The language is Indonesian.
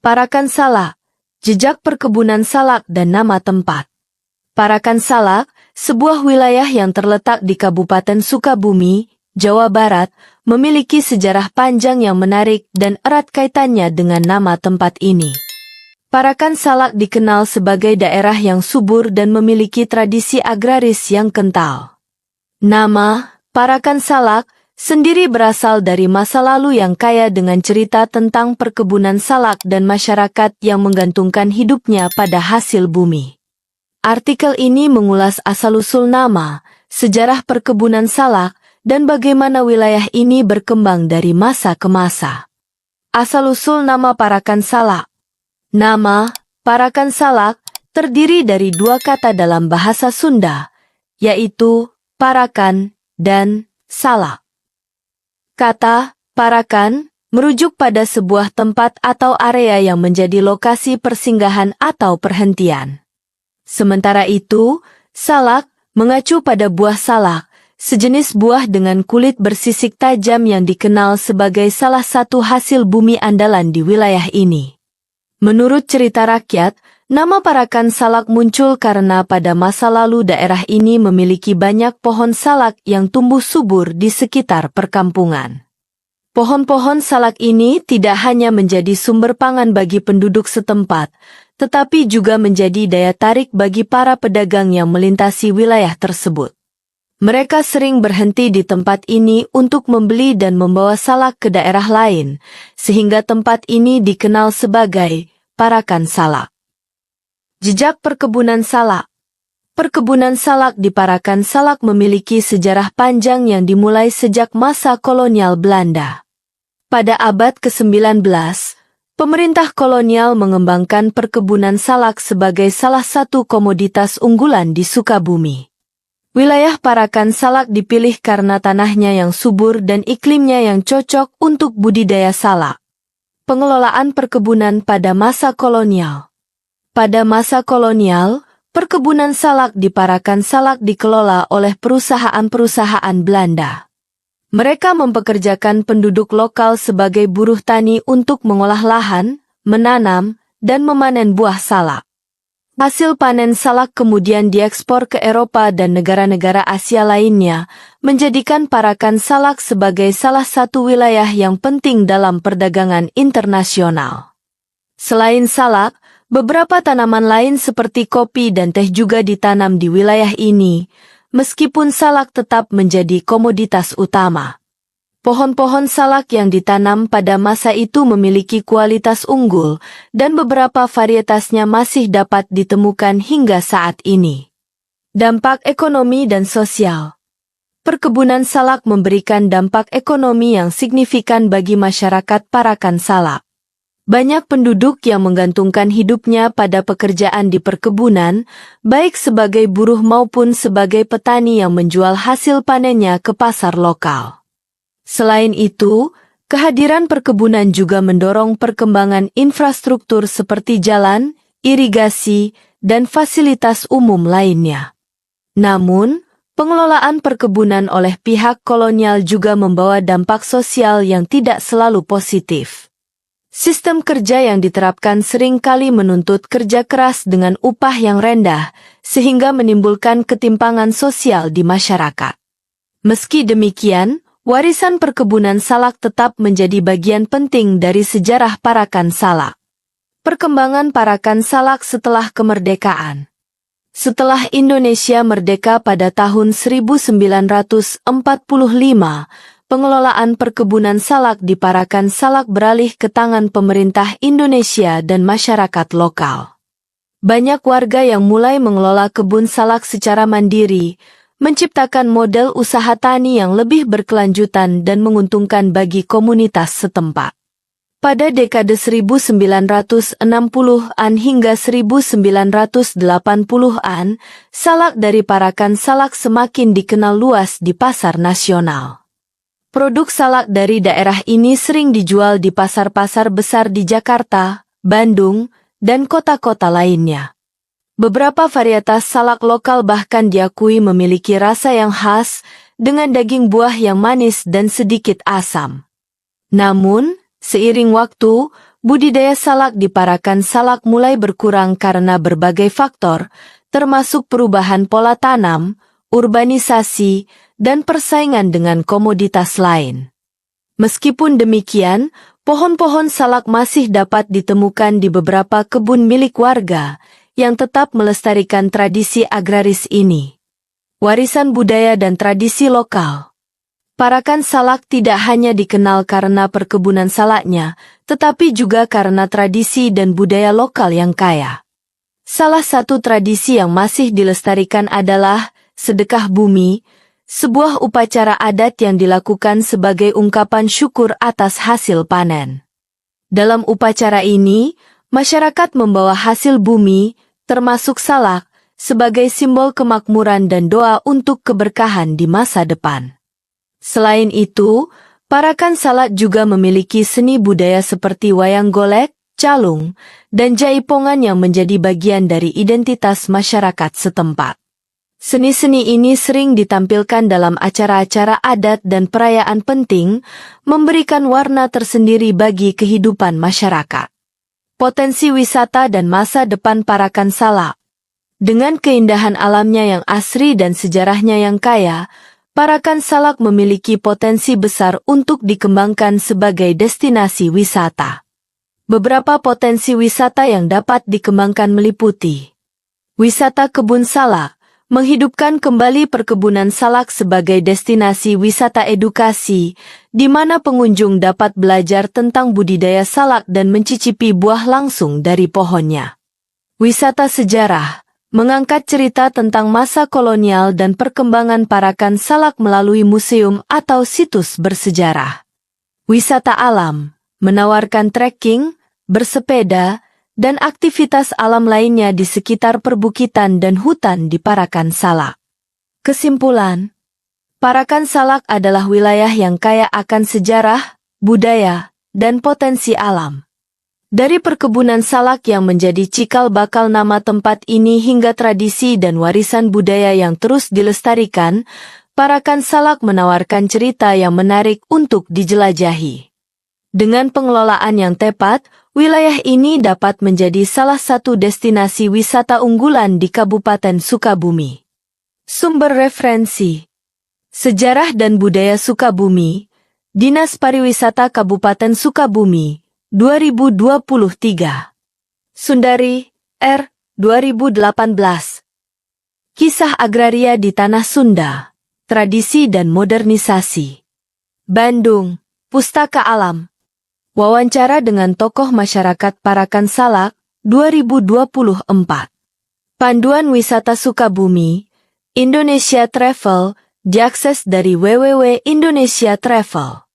Parakan Salak, jejak perkebunan salak dan nama tempat. Parakan Salak, sebuah wilayah yang terletak di Kabupaten Sukabumi, Jawa Barat, memiliki sejarah panjang yang menarik dan erat kaitannya dengan nama tempat ini. Parakan Salak dikenal sebagai daerah yang subur dan memiliki tradisi agraris yang kental. Nama Parakan Salak sendiri berasal dari masa lalu yang kaya dengan cerita tentang perkebunan salak dan masyarakat yang menggantungkan hidupnya pada hasil bumi. Artikel ini mengulas asal-usul nama, sejarah perkebunan salak, dan bagaimana wilayah ini berkembang dari masa ke masa. Asal-usul nama Parakan Salak. Nama Parakan Salak terdiri dari dua kata dalam bahasa Sunda, yaitu Parakan dan Salak. Kata Parakan merujuk pada sebuah tempat atau area yang menjadi lokasi persinggahan atau perhentian. Sementara itu, salak mengacu pada buah salak, sejenis buah dengan kulit bersisik tajam yang dikenal sebagai salah satu hasil bumi andalan di wilayah ini. Menurut cerita rakyat, nama Parakan Salak muncul karena pada masa lalu daerah ini memiliki banyak pohon salak yang tumbuh subur di sekitar perkampungan. Pohon-pohon salak ini tidak hanya menjadi sumber pangan bagi penduduk setempat, tetapi juga menjadi daya tarik bagi para pedagang yang melintasi wilayah tersebut. Mereka sering berhenti di tempat ini untuk membeli dan membawa salak ke daerah lain, sehingga tempat ini dikenal sebagai Parakan Salak. Jejak perkebunan salak. Perkebunan salak di Parakan Salak memiliki sejarah panjang yang dimulai sejak masa kolonial Belanda. Pada abad ke-19, pemerintah kolonial mengembangkan perkebunan salak sebagai salah satu komoditas unggulan di Sukabumi. Wilayah Parakan Salak dipilih karena tanahnya yang subur dan iklimnya yang cocok untuk budidaya salak. Pengelolaan perkebunan pada masa kolonial. Pada masa kolonial, perkebunan salak di Parakan Salak dikelola oleh perusahaan-perusahaan Belanda. Mereka mempekerjakan penduduk lokal sebagai buruh tani untuk mengolah lahan, menanam, dan memanen buah salak. Hasil panen salak kemudian diekspor ke Eropa dan negara-negara Asia lainnya, menjadikan Parakan Salak sebagai salah satu wilayah yang penting dalam perdagangan internasional. Selain salak, beberapa tanaman lain seperti kopi dan teh juga ditanam di wilayah ini, meskipun salak tetap menjadi komoditas utama. Pohon-pohon salak yang ditanam pada masa itu memiliki kualitas unggul, dan beberapa varietasnya masih dapat ditemukan hingga saat ini. Dampak ekonomi dan sosial. Perkebunan salak memberikan dampak ekonomi yang signifikan bagi masyarakat Parakan Salak. Banyak penduduk yang menggantungkan hidupnya pada pekerjaan di perkebunan, baik sebagai buruh maupun sebagai petani yang menjual hasil panennya ke pasar lokal. Selain itu, kehadiran perkebunan juga mendorong perkembangan infrastruktur seperti jalan, irigasi, dan fasilitas umum lainnya. Namun, pengelolaan perkebunan oleh pihak kolonial juga membawa dampak sosial yang tidak selalu positif. Sistem kerja yang diterapkan seringkali menuntut kerja keras dengan upah yang rendah, sehingga menimbulkan ketimpangan sosial di masyarakat. Meski demikian, warisan perkebunan salak tetap menjadi bagian penting dari sejarah Parakan Salak. Perkembangan Parakan Salak setelah kemerdekaan. Setelah Indonesia merdeka pada tahun 1945, pengelolaan perkebunan salak di Parakan Salak beralih ke tangan pemerintah Indonesia dan masyarakat lokal. Banyak warga yang mulai mengelola kebun salak secara mandiri, menciptakan model usaha tani yang lebih berkelanjutan dan menguntungkan bagi komunitas setempat. Pada dekade 1960-an hingga 1980-an, salak dari Parakan Salak semakin dikenal luas di pasar nasional. Produk salak dari daerah ini sering dijual di pasar-pasar besar di Jakarta, Bandung, dan kota-kota lainnya. Beberapa varietas salak lokal bahkan diakui memiliki rasa yang khas, dengan daging buah yang manis dan sedikit asam. Namun, seiring waktu, budidaya salak di Parakan Salak mulai berkurang karena berbagai faktor, termasuk perubahan pola tanam, urbanisasi, dan persaingan dengan komoditas lain. Meskipun demikian, pohon-pohon salak masih dapat ditemukan di beberapa kebun milik warga yang tetap melestarikan tradisi agraris ini. Warisan budaya dan tradisi lokal. Parakan Salak tidak hanya dikenal karena perkebunan salaknya, tetapi juga karena tradisi dan budaya lokal yang kaya. Salah satu tradisi yang masih dilestarikan adalah sedekah bumi, sebuah upacara adat yang dilakukan sebagai ungkapan syukur atas hasil panen. Dalam upacara ini, masyarakat membawa hasil bumi, termasuk salak, sebagai simbol kemakmuran dan doa untuk keberkahan di masa depan. Selain itu, Parakan Salak juga memiliki seni budaya seperti wayang golek, calung, dan jaipongan yang menjadi bagian dari identitas masyarakat setempat. Seni-seni ini sering ditampilkan dalam acara-acara adat dan perayaan penting, memberikan warna tersendiri bagi kehidupan masyarakat. Potensi wisata dan masa depan Parakan Salak. Dengan keindahan alamnya yang asri dan sejarahnya yang kaya, Parakan Salak memiliki potensi besar untuk dikembangkan sebagai destinasi wisata. Beberapa potensi wisata yang dapat dikembangkan meliputi wisata kebun salak, menghidupkan kembali perkebunan salak sebagai destinasi wisata edukasi, di mana pengunjung dapat belajar tentang budidaya salak dan mencicipi buah langsung dari pohonnya. Wisata sejarah, mengangkat cerita tentang masa kolonial dan perkembangan Parakan Salak melalui museum atau situs bersejarah. Wisata alam, menawarkan trekking, bersepeda, dan aktivitas alam lainnya di sekitar perbukitan dan hutan di Parakan Salak. Kesimpulan, Parakan Salak adalah wilayah yang kaya akan sejarah, budaya, dan potensi alam. Dari perkebunan salak yang menjadi cikal bakal nama tempat ini hingga tradisi dan warisan budaya yang terus dilestarikan, Parakan Salak menawarkan cerita yang menarik untuk dijelajahi. Dengan pengelolaan yang tepat, wilayah ini dapat menjadi salah satu destinasi wisata unggulan di Kabupaten Sukabumi. Sumber referensi: Sejarah dan Budaya Sukabumi, Dinas Pariwisata Kabupaten Sukabumi, 2023. Sundari, R. 2018. Kisah Agraria di Tanah Sunda, Tradisi dan Modernisasi. Bandung, Pustaka Alam. Wawancara dengan tokoh masyarakat Parakan Salak, 2024. Panduan Wisata Sukabumi, Indonesia Travel, diakses dari www.Indonesia Travel.